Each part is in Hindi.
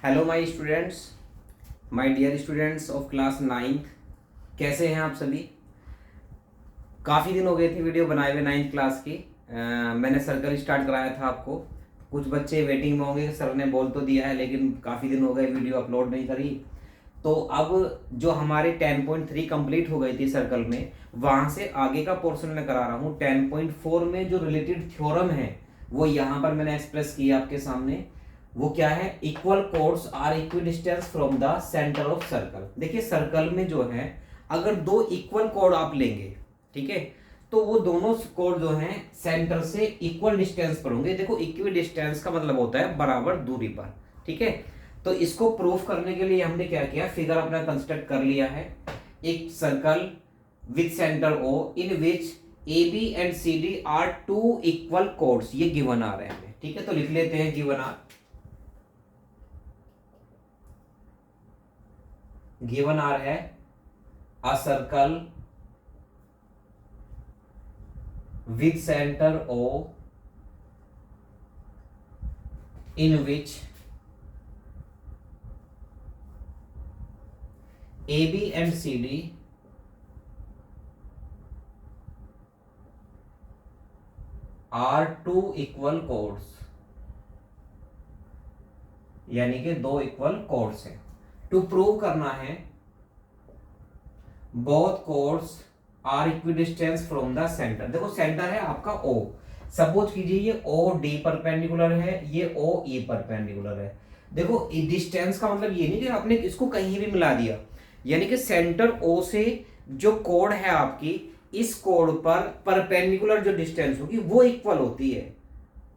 Hello my students, my dear students of class 9th। कैसे हैं आप सभी। काफ़ी दिन हो गए थे वीडियो बनाए हुए 9th क्लास की। मैंने सर्कल स्टार्ट कराया था आपको। कुछ बच्चे वेटिंग में होंगे, सर ने बोल तो दिया है, लेकिन काफ़ी दिन हो गए वीडियो अपलोड नहीं करी। तो अब जो हमारी 10.3 कंप्लीट हो गई थी सर्कल में, वहाँ से आगे का पोर्शन मैं करा रहा हूँ। 10.4 में जो रिलेटेड थ्योरम है वो यहाँ पर मैंने एक्सप्रेस किया आपके सामने। वो क्या है? Equal chords are equidistant from the centre of circle. देखिए सर्कल में जो है, अगर दो इक्वल कोड आप लेंगे, ठीक है, तो वो दोनों कोड जो हैं सेंटर से इक्वल डिस्टेंस पर होंगे। देखो इक्वल डिस्टेंस का मतलब होता है बराबर दूरी पर, ठीक है। तो इसको प्रूफ करने के लिए हमने क्या किया, फिगर अपना कंस्ट्रक्ट कर लिया है। एक circle with centre O in which A B and C D are two equal chords, ये गिवन आ रहे हैं, ठीक है। तो लिख लेते हैं गिवन आर। गिवन आर है a circle with center O in which AB and CD are two equal chords, यानी कि दो इक्वल कोड्स हैं। टू प्रूव करना है both chords are equidistant from the centre. देखो सेंटर है आपका O, सपोज कीजिए ये ओ डी परपेंडिकुलर है, ये ओ ई परपेंडिकुलर है। देखो डिस्टेंस का मतलब ये नहीं कि आपने इसको कहीं भी मिला दिया, यानी कि सेंटर O से जो कोड है आपकी, इस कोड पर परपेंडिकुलर जो डिस्टेंस होगी वो इक्वल होती है।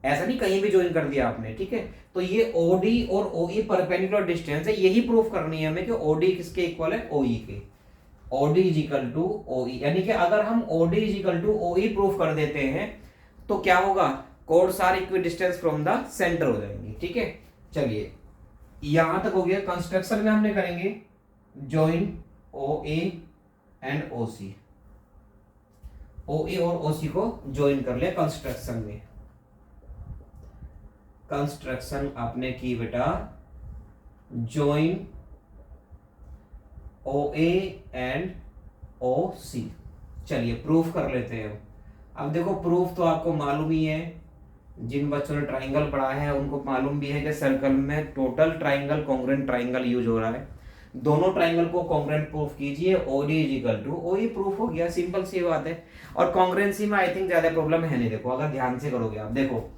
ऐसा नहीं कहीं भी ज्वाइन कर दिया आपने, ठीक है। तो ये ओडी और ओई परपेंडिकुलर डिस्टेंस है, यही प्रूफ करनी है हमें कि ओडी किसके इक्वल है, ओई के। ओडी इज इक्वल टू ओई, यानी कि अगर हम OD is equal to OE proof कर देते हैं तो क्या होगा, chords are equidistant from the centre हो जाएंगे, ठीक है। चलिए यहां तक हो गया। कंस्ट्रक्शन में हमने करेंगे जॉइन ओ ए एंड ओ सी। ओ ए और ओ सी को ज्वाइन कर लिया कंस्ट्रक्शन में। कंस्ट्रक्शन आपने की बेटा, ज्वाइन ओ ए एंड ओ सी। चलिए प्रूफ कर लेते हैं। अब देखो प्रूफ तो आपको मालूम ही है, जिन बच्चों ने ट्राइंगल पढ़ा है उनको मालूम भी है कि सर्कल में total triangle congruent triangle use हो रहा है। दोनों ट्राइंगल को कॉन्ग्रुएंट प्रूफ कीजिए, OD is equal to OE, proof हो गया, सिंपल सी बात है। और कॉन्ग्रुएंसी में आई थिंक ज्यादा प्रॉब्लम है नहीं। देखो अगर ध्यान से करोगे आप, देखो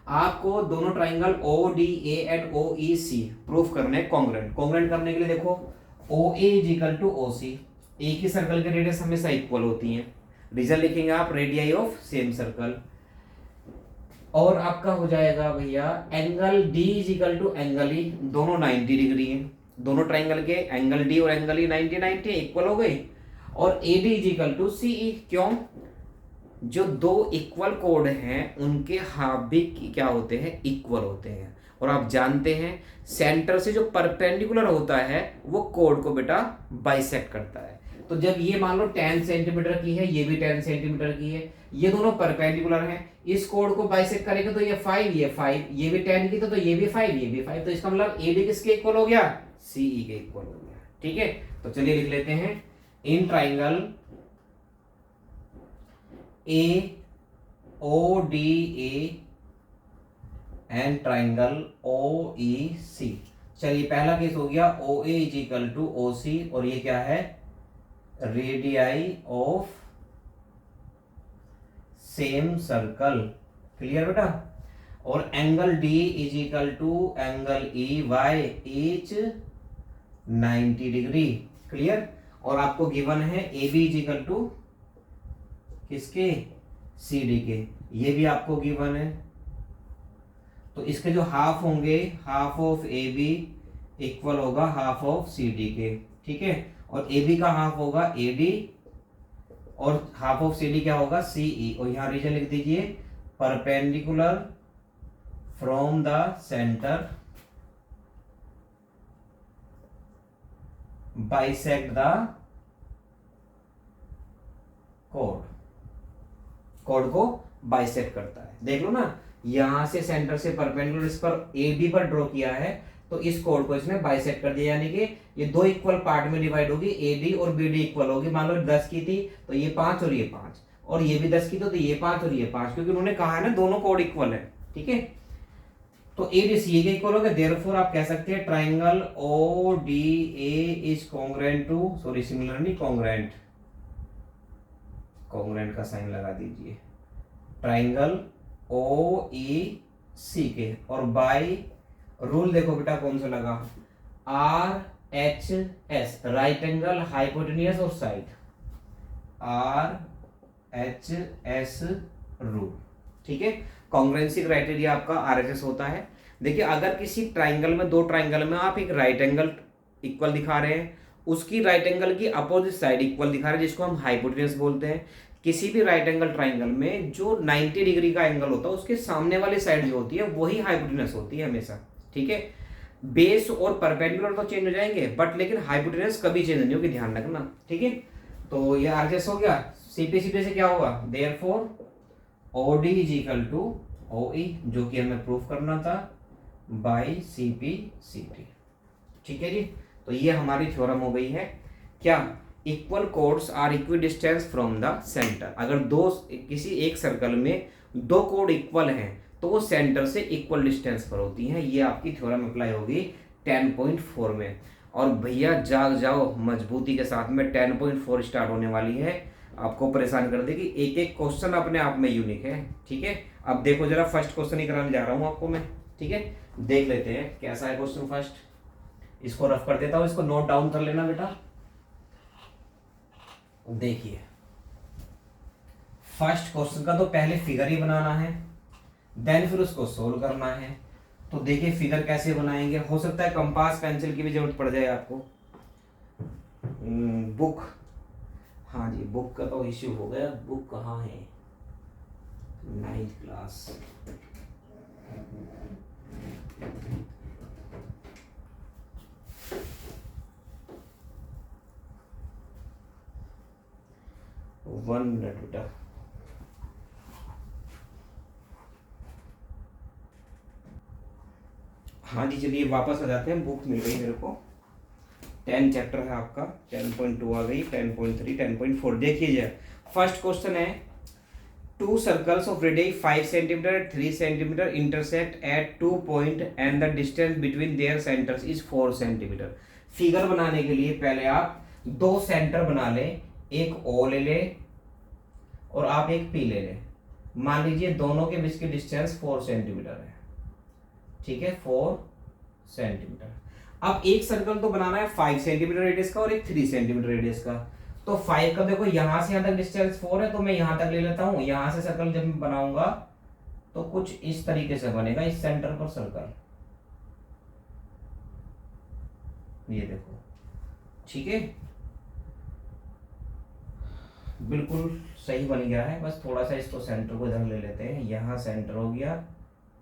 आपको दोनों triangle O D A and O E C proof करने कॉन्ग्रुएंट। कॉन्ग्रुएंट करने के लिए देखो O A is equal to O C, एक ही सर्कल के रेडियस हमेशा इक्वल होती हैं। रीजन लिखेंगे आप, रेडियाई ऑफ सेम सर्कल। और आपका हो जाएगा भैया angle D is equal to angle E, दोनों 90 डिग्री हैं। दोनों ट्राइंगल के एंगल डी और एंगल ई 90 90 इक्वल हो गई। और A D is equal to C E, क्यों? जो दो इक्वल कोड हैं उनके हाफ भी क्या होते हैं, इक्वल होते हैं। और आप जानते हैं सेंटर से जो परपेंडिकुलर होता है वो कोड को बेटा बाइसेक्ट करता है। तो जब ये मान लो 10 सेंटीमीटर की है, ये भी 10 सेंटीमीटर की है, ये दोनों परपेंडिकुलर हैं, इस कोड को बाइसेक्ट करेंगे तो ये 5, ये 5, ये भी 10 की तो ये भी 5, ये भी 5। तो इसका मतलब ए बी किसके इक्वल हो गया, सी ई के इक्वल हो गया, ठीक है। तो चलिए लिख लेते हैं, in triangle A O D A and triangle O E C. चलिए पहला केस हो गया O A is equal to O C, और ये क्या है, radii of same circle. Clear बेटा। और angle D is equal to angle E why each 90 degree. Clear. और आपको गिवन है A B is equal to किसके, सी डी के, ये भी आपको गिवन है। तो इसके जो हाफ होंगे, half of A B equal होगा हाफ ऑफ सी डी के, ठीक है। और ए बी का हाफ होगा ए डी, और हाफ ऑफ सी डी क्या होगा, सी ई। और यहां रीजन लिख दीजिए, perpendicular from the centre bisect the कोड, कोड को बाइसेक्ट करता है। देख लो ना, यहां से सेंटर से परपेंडिकुलर इस पर ए बी पर ड्रॉ किया है, तो इस कोड को इसने बाइसेक्ट कर दिया, यानी कि ये दो इक्वल पार्ट में डिवाइड होगी, AD और BD इक्वल होगी। मान लो 10 की थी तो ये 5 और ये 5, और ये भी 10 की तो ये 5 और ये 5, क्योंकि उन्होंने कहा है ना दोनों कोड इक्वल है। ठीक है, तो ADCA के इक्वल हो गया, देयरफॉर आप कह सकते हैं triangle ODA is congruent to, sorry similar नहीं, कॉन्ग्रुएंट, कॉन्ग्रुएंट का साइन लगा दीजिए, ट्राइंगल OEC के, और बाय रूल देखो बेटा कौन सा लगा, RHS राइट एंगल हाइपोटेन्यूज और साइड, RHS रूल। ठीक है, कॉन्ग्रुएंसी क्राइटेरिया आपका RHS होता है। देखिए अगर किसी ट्राइंगल में, दो ट्राइंगल में आप एक राइट एंगल इक्वल दिखा रहे हैं, उसकी राइट एंगल की अपोजिट साइड इक्वल दिखा रहे हैं, जिसको हम हाइपोटेन्यूज बोलते हैं। किसी भी राइट एंगल ट्राइंगल में जो 90 डिग्री का एंगल होता है उसके सामने वाली साइड जो होती है वही हाइपोटेन्यूज होती है हमेशा। ठीक है, बेस और परपेंडिकुलर तो चेंज हो जाएंगे बट लेकिन हाइपोटेन्यूज कभी चेंज नहीं होगी, ध्यान रखना। ठीक है, तो ये RHS हो गया। CP/CD से क्या होगा, therefore OD is equal to OE, जो कि हमें प्रूफ करना था, बाय CP/CD। ठीक है जी, तो ये हमारी थ्योरम हो गई है। क्या, equal chords are equidistance from the centre. अगर दो, किसी एक सर्कल में दो कोड इक्वल हैं तो वो सेंटर से इक्वल डिस्टेंस पर होती हैं। ये आपकी थ्योरम अप्लाई होगी 10.4 में। और भैया जाग जाओ मजबूती के साथ में, 10.4 स्टार्ट होने वाली है, आपको परेशान कर देगी। एक एक क्वेश्चन अपने आप में यूनिक है। ठीक है, अब देखो जरा फर्स्ट क्वेश्चन ही कराने जा रहा हूँ आपको मैं। ठीक है, देख लेते हैं कैसा है क्वेश्चन फर्स्ट। इसको रफ कर देता हूँ, इसको नोट डाउन कर लेना बेटा। देखिए फर्स्ट क्वेश्चन का तो पहले फिगर ही बनाना है, देन फिर उसको सोल्व करना है। तो देखिए फिगर कैसे बनाएंगे, हो सकता है कंपास पेंसिल की भी जरूरत पड़ जाए आपको। बुक, हाँ जी बुक का तो इश्यू हो गया, बुक कहाँ है, 9th क्लास। वन मिनट बेटा, हाँ जी चलिए वापस आ जाते हैं। बुक मिल गई मेरे को, 10 चैप्टर है आपका, 10.2 आ गई, 10.3, 10.4। देखिए जरा फर्स्ट क्वेश्चन है, to circles of radius 5 centimetre 3 centimetre intersect at 2 point and the distance between their centres is 4 centimetre. Figure बनाने के लिए पहले आप दो सेंटर बना ले, एक O ले ले और आप एक P ले ले। मान लीजिए दोनों के बीच की डिस्टेंस 4 सेंटीमीटर है। ठीक है, 4 सेंटीमीटर। अब एक सर्कल तो बनाना है 5 सेंटीमीटर रेडियस का और एक 3 सेंटीमीटर रेडियस का। तो 5 का देखो यहां से यहां तक डिस्टेंस 4 है, तो मैं यहां तक ले लेता हूं। यहां से सर्कल जब मैं बनाऊंगा तो कुछ इस तरीके से बनेगा, इस सेंटर पर सर्कल, ये देखो। ठीक है, बिल्कुल सही बन गया है। बस थोड़ा सा इसको सेंटर को इधर ले लेते हैं, यहां सेंटर हो गया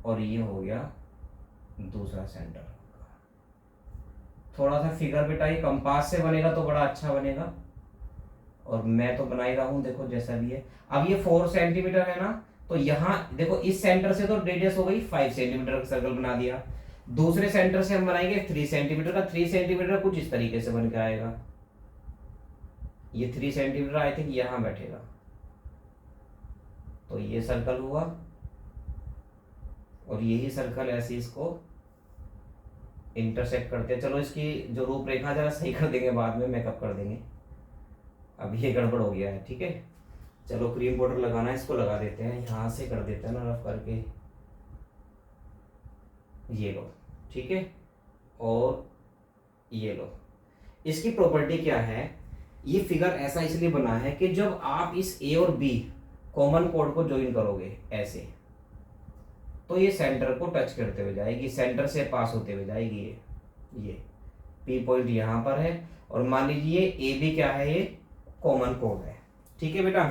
और ये हो गया दूसरा सेंटर। थोड़ा सा फिगर बेटा ये कंपास से बनेगा तो बड़ा अच्छा बनेगा, और मैं तो बना ही रहा हूं, देखो जैसा भी है। अब ये 4 सेंटीमीटर है ना, तो यहाँ देखो इस सेंटर से तो रेडियस हो गई 5 सेंटीमीटर का सर्कल बना दिया। दूसरे सेंटर से हम बनाएंगे 3 सेंटीमीटर का। 3 सेंटीमीटर कुछ इस तरीके से बन के आएगा, ये 3 सेंटीमीटर आई थिंक यहां बैठेगा, तो ये सर्कल हुआ और यही सर्कल ऐसे इसको इंटरसेक्ट करते हैं। चलो इसकी जो रूपरेखा जरा सही कर देंगे, बाद में मेकअप कर देंगे, अब ये गड़बड़ हो गया है। ठीक है, चलो क्रीम पाउडर लगाना है, इसको लगा देते हैं, यहाँ से कर देते हैं ना रफ करके, ये लो। ठीक है, और ये लो। इसकी प्रॉपर्टी क्या है, ये फिगर ऐसा इसलिए बना है कि जब आप इस A और B कॉमन कोड को ज्वाइन करोगे ऐसे, तो ये सेंटर को टच करते हुए जाएगी, सेंटर से पास होते हुए जाएगी। ये P पॉइंट यहाँ पर है, और मान लीजिए AB क्या है, ये कॉमन कोड है। ठीक है बेटा,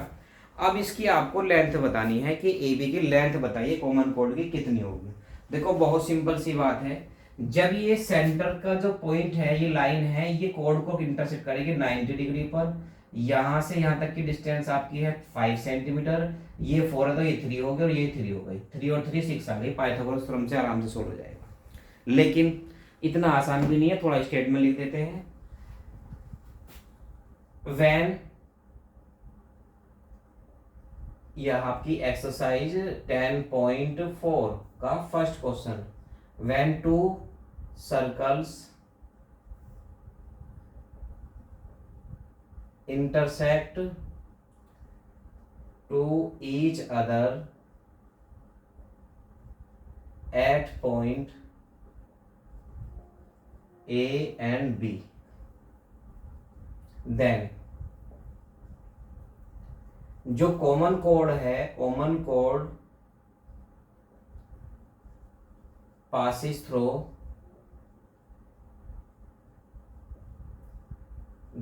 अब इसकी आपको लेंथ बतानी है कि AB की लेंथ बताइए कॉमन कोड की कितनी होगी। देखो बहुत सिंपल सी बात है, जब ये सेंटर का जो पॉइंट है, ये लाइन है, ये कोड को इंटरसेक्ट करेगी 90 डिग्री पर। यहां से यहां तक की डिस्टेंस आपकी है 5 सेंटीमीटर, ये 4 है तो ये 3 हो गई और ये 3 हो गई, 3 और 3 6 आ गई। पाइथागोरस थ्योरम से आराम से सोल्व हो जाएगा। लेकिन इतना आसान भी नहीं है, थोड़ा स्टेटमेंट लिख देते हैं। व्हेन, यह आपकी एक्सरसाइज 10.4 का first question, when to circles intersect to each other at point A and B, then जो कॉमन कोड है, common code passes through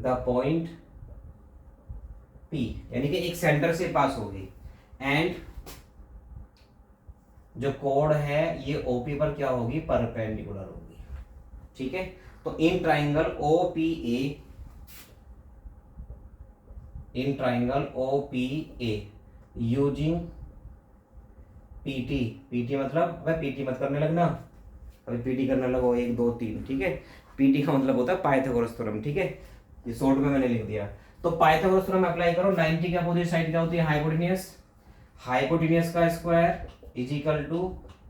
the point P, यानी कि एक सेंटर से पास होगी, एंड जो कोड है ये OP पर क्या होगी, परपेंडिकुलर होगी। ठीक है, तो in triangle OPA, in triangle OPA using PT, PT मतलब, वह PT मत करने लगना, अभी PT करने लगो 1 2 3, ठीक है। PT का मतलब होता है पाइथागोरस थ्योरम, ठीक है, ये शॉर्ट में मैंने लिख दिया। तो पाइथागोरस थ्योरम अप्लाई करो। 90 की अपोजिट साइड क्या होती है, हाइपोटेन्यूस, हाइपोटेन्यूस का square is equal to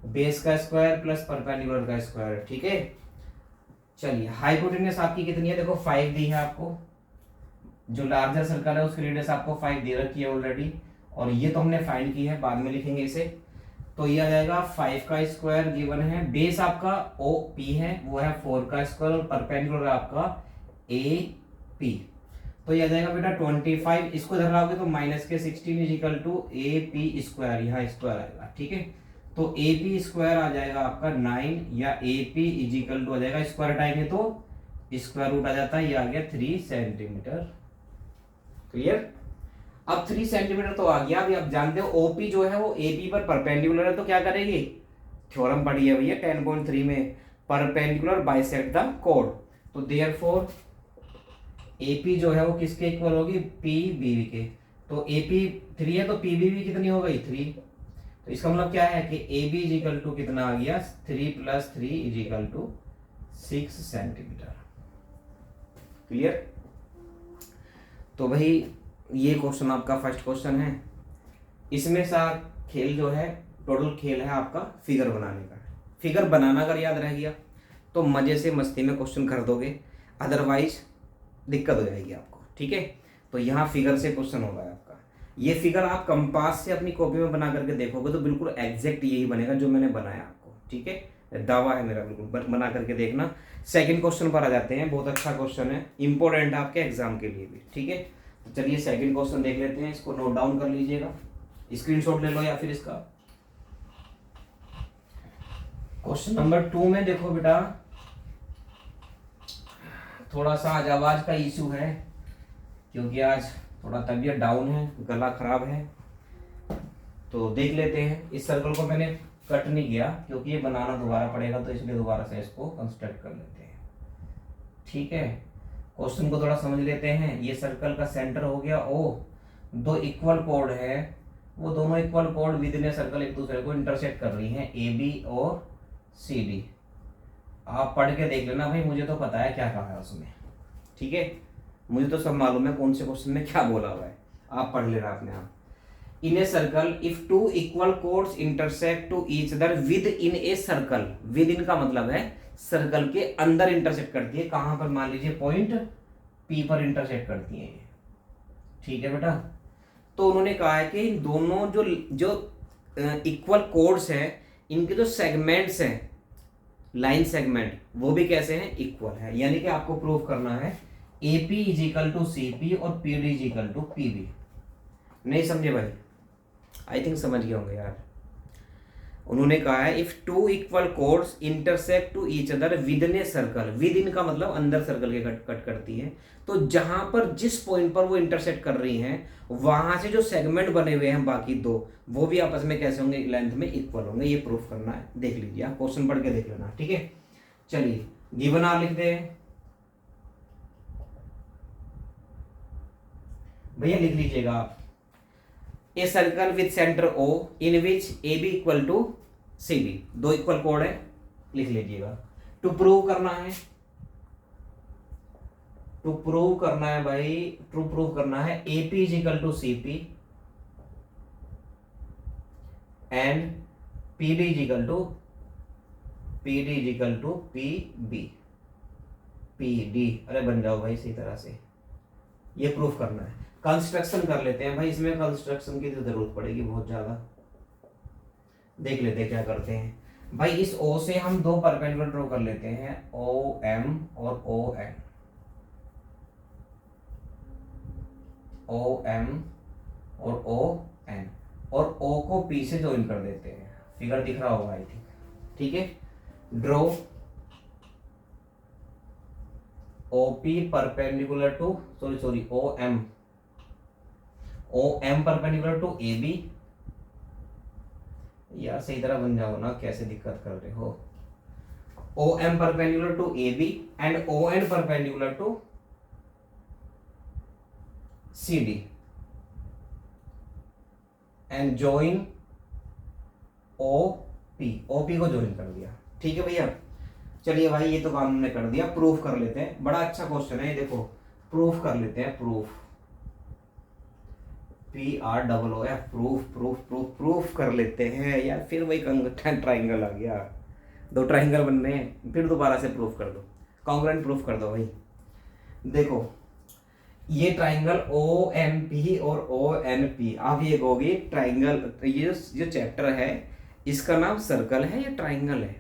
base का स्क्वायर प्लस परपेंडिकुलर का स्क्वायर, ठीक है। चलिए, हाइपोटेन्यूस आपकी कितनी है, देखो 5 दी है आपको, जो लार्जर सर्कल है उसकी रेडियस आपको 5 दे रखी है ऑलरेडी, और ये तो हमने फाइंड की है, बाद में लिखेंगे इसे। तो ये आ जाएगा 5 का स्क्वायर गिवन है, बेस आपका OP है वो है 4 का स्क्वायर, और परपेंडिकुलर आपका AP, तो ये आ जाएगा बेटा 25, इसको इधर लाओगे तो माइनस के 16 is equal to AP square, यहाँ स्क्वायर आएगा, ठीक है। तो AP स्क्वायर आ जाएगा आपका 9, या AP इज इक्वल टू आ जाएगा, स्क्वायर हटाएंगे तो स्क्वायर रूट आ जाता है, ये आ गया 3 सेंटीमीटर। क्लियर? अब 3 सेंटीमीटर तो आ गया। अभी आप जानते हो OP जो है वो AP पर परपेंडिकुलर है, तो क्या करेगी, थ्योरम पढ़ी है भैया 10.3 में, परपेंडिकुलर बाइसेक्ट द कोड, तो देयरफॉर AP जो है वो किसके इक्वल होगी, PBV के। तो AP 3 है तो PBV कितनी हो गई, 3। तो इसका मतलब क्या है कि AB इज इक्वल टू कितना आ गया, 3 + 3 is equal to 6 centimetre. Clear? तो भाई ये क्वेश्चन आपका फर्स्ट क्वेश्चन है। इसमें सा खेल जो है, टोटल खेल है आपका फिगर बनाने का। फिगर बनाना अगर याद रह गया तो मजे से मस्ती में क्वेश्चन कर दोगे, अदरवाइज दिक्कत हो जाएगी आपको, ठीक है। तो यहाँ फिगर से क्वेश्चन होगा आपका। ये फिगर आप कंपास से अपनी कॉपी में बना करके देखोगे तो बिल्कुल एग्जैक्ट यही बनेगा जो मैंने बनाया आपको, ठीक है, दावा है मेरा, बिल्कुल बना करके देखना। सेकंड क्वेश्चन पर आ जाते हैं, बहुत अच्छा क्वेश्चन है, इंपॉर्टेंट है आपके एग्जाम के लिए भी, ठीक है। तो चलिए सेकंड क्वेश्चन देख लेते हैं, इसको नोट डाउन कर लीजिएगा, स्क्रीनशॉट ले लो या फिर इसका। क्वेश्चन नंबर 2 में देखो बेटा, थोड़ा सा आज आवाज का इशू है क्योंकि आज थोड़ा तबीयत डाउन है, गला खराब है, तो देख लेते हैं। इस सर्कल को मैंने कट नहीं किया क्योंकि ये बनाना दोबारा पड़ेगा, तो इसलिए दोबारा से इसको कंस्ट्रक्ट कर लेते हैं, ठीक है। क्वेश्चन को थोड़ा समझ लेते हैं। ये सर्कल का सेंटर हो गया O, दो इक्वल कोड है, वो दोनों equal code with in a circle एक दूसरे को इंटरसेक्ट कर रही हैं, AB और CD। आप पढ़ के देख लेना भाई, मुझे तो पता है क्या कहा है उसमें, ठीक है, मुझे तो सब मालूम है कौन से क्वेश्चन में क्या बोला हुआ है, आप पढ़ लेना अपने आप। In a circle if 2 equal chords intersect to each other within a circle, within का मतलब है सर्कल के अंदर इंटरसेक्ट करती है, कहां पर, मान लीजिए पॉइंट P पर इंटरसेक्ट करती है, ठीक है बेटा। तो उन्होंने कहा है कि दोनों जो इक्वल कोड्स हैं, इनके जो सेगमेंट्स हैं, लाइन सेगमेंट, वो भी कैसे हैं, इक्वल है। यानी कि आपको प्रूव करना है AP is equal to CP और PD is equal to PB। नहीं समझे भाई? आई थिंक समझ गए होंगे यार। उन्होंने कहा है if 2 equal chords intersect to each other within a circle, within का मतलब अंदर सर्कल के कट करती है, तो जहां पर जिस पॉइंट पर वो इंटरसेक्ट कर रही हैं वहां से जो सेगमेंट बने हुए हैं बाकी दो, वो भी आपस में कैसे होंगे, लेंथ में इक्वल होंगे। ये प्रूफ करना है, देख लीजिए, आप क्वेश्चन पढ़ के देख लेना, ठीक है। चलिए गिवन आर लिख दे भैया, लिख लीजिएगा आप। A circle with centre O in which AB equal to CD, दो इक्वल कोड है, लिख लीजिएगा। टू प्रूव करना है, टू प्रूव करना है भाई, टू प्रूव करना है AP is equal to CP and PD is equal to PB, PD, अरे बन जाओ भाई इसी तरह से, ये प्रूफ करना है। कंस्ट्रक्शन कर लेते हैं भाई, इसमें कंस्ट्रक्शन की तो जरूरत पड़ेगी बहुत ज्यादा। देख लेते हैं क्या करते हैं भाई। इस O से हम दो परपेंडिकुलर ड्रॉ कर लेते हैं, OM और ON, OM और ON, और O को P से ज्वाइन कर देते हैं। फिगर दिख रहा होगा आई थिंक, ठीक है। Draw OP perpendicular to OM perpendicular to AB, यार सही तरह बन जाओ ना, कैसे दिक्कत कर रहे हो। OM perpendicular to AB and ON perpendicular to CD and join OP को जॉइन कर दिया, ठीक है भैया। चलिए भाई ये तो काम हमने कर दिया, प्रूफ कर लेते हैं। बड़ा अच्छा क्वेश्चन है ये, देखो प्रूफ कर लेते हैं, proof PROOF, proof proof proof proof कर लेते हैं यार। फिर वही ट्राइंगल आ गया, दो ट्राइंगल बनने हैं, फिर दोबारा से प्रूफ कर दो, कॉन्ग्रुएंट प्रूफ कर दो भाई। देखो ये ट्राइंगल OMP और ONP, आप ये कहोगे ट्राइंगल, ये जो चैप्टर है इसका नाम सर्कल है या ट्राइंगल है?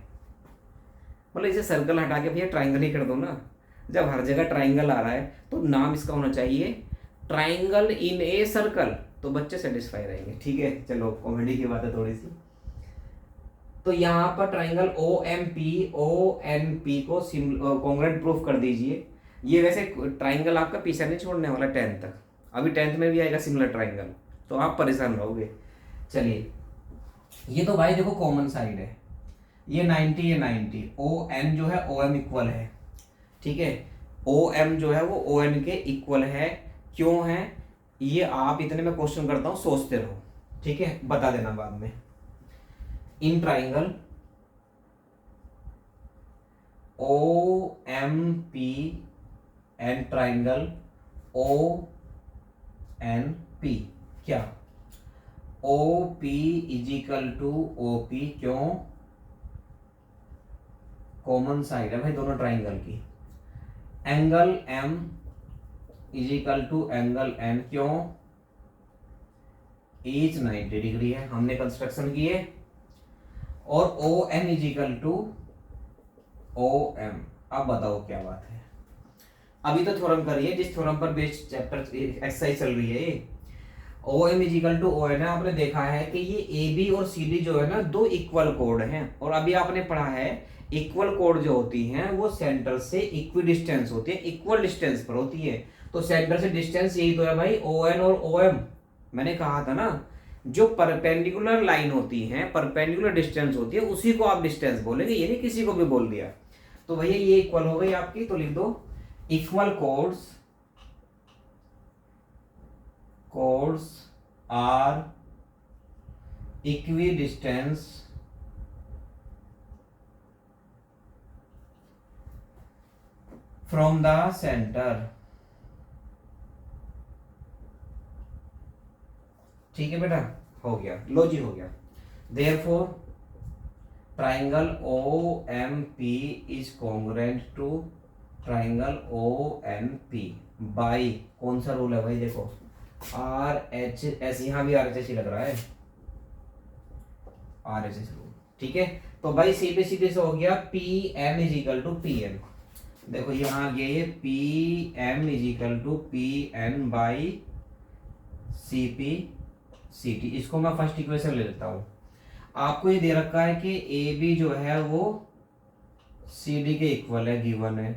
मतलब इसे सर्कल हटा के भैया ट्राइंगल ही कर दो ना। जब हर जगह ट्राइंगल आ रहा है तो नाम इसका होना चाहिए ट्राइंगल इन ए सर्कल, तो बच्चे सेटिस्फाई रहेंगे, ठीक है। चलो कॉमेडी की बात है थोड़ी सी। तो यहाँ पर ट्राइंगल OMP ONP को कॉन्ग्रुएंट प्रूफ कर दीजिए। ये वैसे ट्राइंगल आपका पीछे नहीं छोड़ने वाला 10th तक, अभी 10th में भी आएगा सिमिलर ट्राइंगल, तो आप परेशान रहोगे। चलिए ये तो भाई देखो कॉमन साइड है, ये 90 ये 90, ON जो है OM इक्वल है, ठीक है। OM जो है वो ON के इक्वल है, क्यों है ये आप इतने में क्वेश्चन करता हूं, सोचते रहो, ठीक है, बता देना बाद में। In triangle OMP and triangle ONP, क्या OP is equal to OP, क्यों? कॉमन साइड है भाई दोनों ट्राइंगल की। Angle M is equal to angle N, क्यों? ईच 90 डिग्री है, हमने कंस्ट्रक्शन किए। और ON is equal to OM, अब बताओ क्या बात है। अभी तो थ्योरम करिए, जिस थ्योरम पर बेस्ड चैप्टर एक्सरसाइज चल रही है। OM is equal to ON है, आपने देखा है कि ये AB और CD जो है ना दो इक्वल कोड हैं, और अभी आपने पढ़ा है इक्वल कोड जो होती हैं वो सेंटर से इक्वी डिस्टेंस होती है, इक्वल डिस्टेंस पर होती है। तो सेंटर से डिस्टेंस यही तो है भाई ON और OM। मैंने कहा था ना जो परपेंडिकुलर लाइन होती है, परपेंडिकुलर डिस्टेंस होती है, उसी को आप डिस्टेंस बोलेंगे, ये नहीं किसी को भी बोल दिया। तो भैया ये इक्वल हो गई आपकी, तो लिख दो equal chords are equidistance from the centre, ठीक है बेटा, हो गया, लो जी हो गया। Therefore triangle OMP is congruent to triangle ONP by, कौन सा रूल है भाई, देखो RHS, यहां भी RHS ही लग रहा है, RHS रूल, ठीक है। तो भाई सीधे सीधे से हो गया PM is equal to PN, देखो यहाँ ये PM is equal to PN by CP/CT, इसको मैं फर्स्ट इक्वेशन ले लेता हूँ। आपको ये दे रखा है कि AB जो है वो CD के इक्वल है, गिवन है।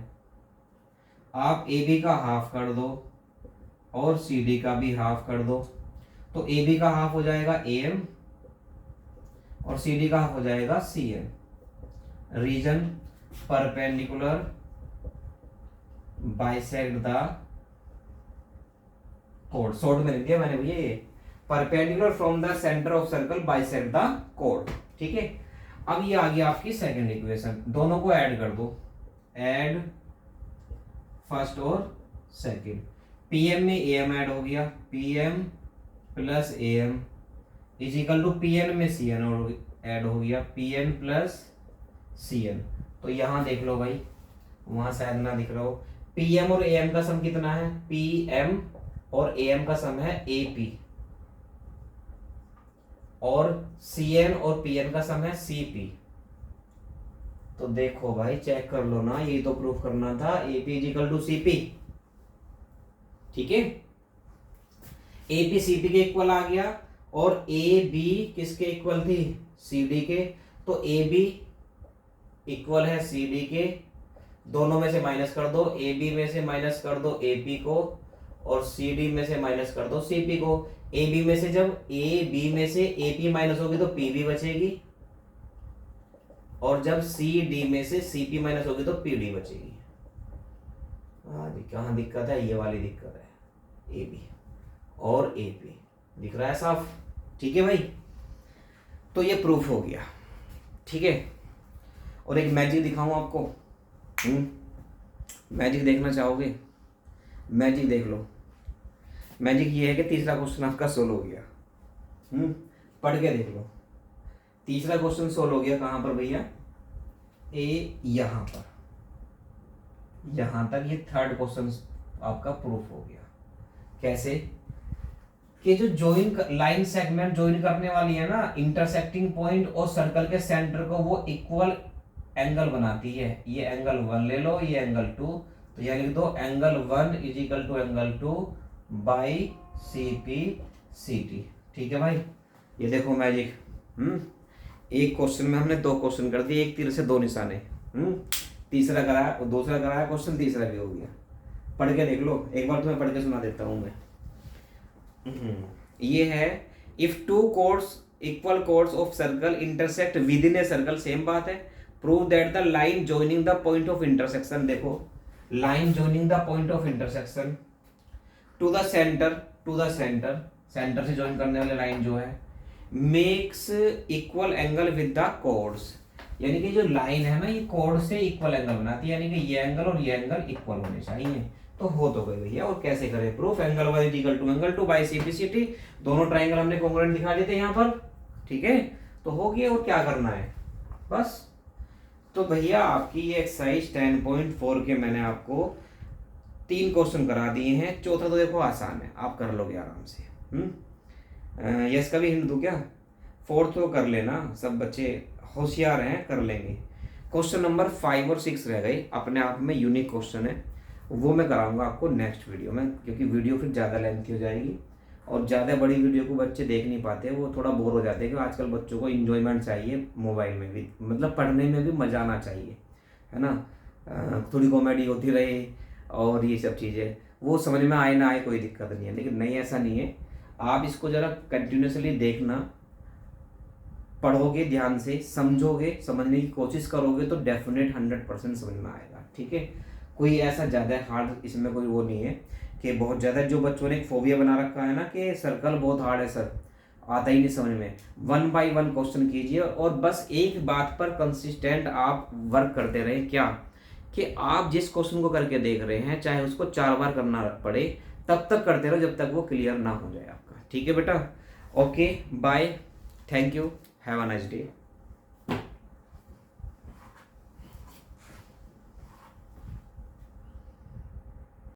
आप AB का हाफ कर दो और CD का भी हाफ कर दो, तो AB का हाफ हो जाएगा AM और CD का हाफ हो जाएगा CM। Reason perpendicular bisect the कोड, शॉर्ट में लिख दिया मैंने भैया, ये perpendicular from the centre of circle bisect the कोड, ठीक है। अब ये आ गया आपकी सेकंड इक्वेशन, दोनों को ऐड कर दो, ऐड फर्स्ट और सेकंड। पीएम में एम ऐड हो गया, PM plus M is equal to PN में सीएन ऐड हो गया, पीएन प्लस सीएन। तो यहां देख लो भाई, वहां शायद ना दिख रहा हो, पीएम और एएम का सम कितना है, पीएम और एएम का सम है एपी, और सीएन और पीएन का सम है सीपी। तो देखो भाई चेक कर लो ना, ये तो प्रूफ करना था, AP is equal to CP. ठीक है, एपी सीपी के इक्वल आ गया, और ए बी किसके इक्वल थी, सीडी के। तो ए बी इक्वल है सी डी के, दोनों में से माइनस कर दो, ए बी में से माइनस कर दो ए पी को, और सी डी में से माइनस कर दो सी पी को। ए बी में से जब ए बी में से ए पी माइनस होगी तो पी बी बचेगी, और जब सी डी में से सी पी माइनस होगी तो पी डी बचेगी। कहाँ दिक्कत है, ये वाली दिक्कत है, ए बी और ए पी दिख रहा है साफ। ठीक है भाई, तो ये प्रूफ हो गया। ठीक है, और एक मैजिक दिखाऊं आपको। मैजिक देखना चाहोगे, मैजिक देख लो। मैजिक ये है कि तीसरा क्वेश्चन आपका सोल्व हो गया। पढ़ के देख लो, तीसरा क्वेश्चन सोल्व हो गया। कहां पर भैया, ए यहां पर, यहां तक ये थर्ड क्वेश्चन आपका प्रूफ हो गया। कैसे कि जो जॉइन लाइन सेगमेंट जॉइन करने वाली है ना, इंटरसेक्टिंग पॉइंट और सर्कल के सेंटर को वो इक्वल एंगल बनाती है। ये एंगल 1 ले लो, ये एंगल 2, तो यह लिख दो angle 1 is equal to angle 2 by C P C T. ठीक है भाई, ये देखो मैजिक। एक क्वेश्चन में हमने 2 क्वेश्चन कर दिए, एक तीर से 2 निशाने। तीसरा कराया, दूसरा कराया क्वेश्चन, तीसरा भी हो गया। पढ़ के देख लो, एक बार तुम्हें पढ़ के सुना देता हूं मैं। ये है, if 2 chords equal chords of circle intersect within a circle, same बात है। Prove that the line joining the point of intersection, देखो line joining the point of intersection to the centre, centre से जॉइन करने वाले लाइन जो है, makes equal angle with the chords, यानी कि जो लाइन है ना ये chord से इक्वल एंगल बनाती है, यानी कि ये एंगल और ये एंगल इक्वल होने चाहिए। तो हो तो गए भैया, और कैसे करें proof, angle 1 is equal to angle 2 by C P C T, दोनों ट्राइंगल हमने कॉन्ग्रुएंट दिखा देते यहाँ पर। ठीक है, तो हो गया, और क्या करना है बस। तो भैया आपकी ये एक्सरसाइज 10.4 के मैंने आपको 3 क्वेश्चन करा दिए हैं, चौथा तो देखो आसान है, आप कर लोगे आराम से। यस का भी हिंट दूं क्या, 4th तो कर लेना, सब बच्चे होशियार हैं, कर लेंगे। क्वेश्चन नंबर 5 और 6 रह गई, अपने आप में यूनिक क्वेश्चन है, वो मैं कराऊंगा आपको नेक्स्ट वीडियो में, क्योंकि वीडियो फिर ज़्यादा लेंथी हो जाएगी, और ज़्यादा बड़ी वीडियो को बच्चे देख नहीं पाते, वो थोड़ा बोर हो जाते हैं, क्योंकि आजकल बच्चों को इन्जॉयमेंट चाहिए मोबाइल में भी, मतलब पढ़ने में भी मज़ा आना चाहिए, है ना। थोड़ी कॉमेडी होती रहे और ये सब चीज़ें, वो समझ में आए ना आए कोई दिक्कत नहीं है, लेकिन नहीं, ऐसा नहीं है। आप इसको ज़रा कंटिन्यूसली देखना, पढ़ोगे ध्यान से, समझोगे, समझने की कोशिश करोगे तो डेफिनेट 100% समझ में आएगा। ठीक है, कोई ऐसा ज़्यादा हार्ड इसमें कोई वो नहीं है कि बहुत ज़्यादा, जो बच्चों ने एक फोबिया बना रखा है ना कि सर्कल बहुत हार्ड है सर, आता ही नहीं समझ में। 1 by 1 क्वेश्चन कीजिए, और बस एक बात पर कंसिस्टेंट आप वर्क करते रहे, क्या कि आप जिस क्वेश्चन को करके देख रहे हैं, चाहे उसको 4 बार करना पड़े, तब तक करते रहो जब तक वो क्लियर ना हो जाए आपका। ठीक है बेटा, okay bye, thank you, have a nice day.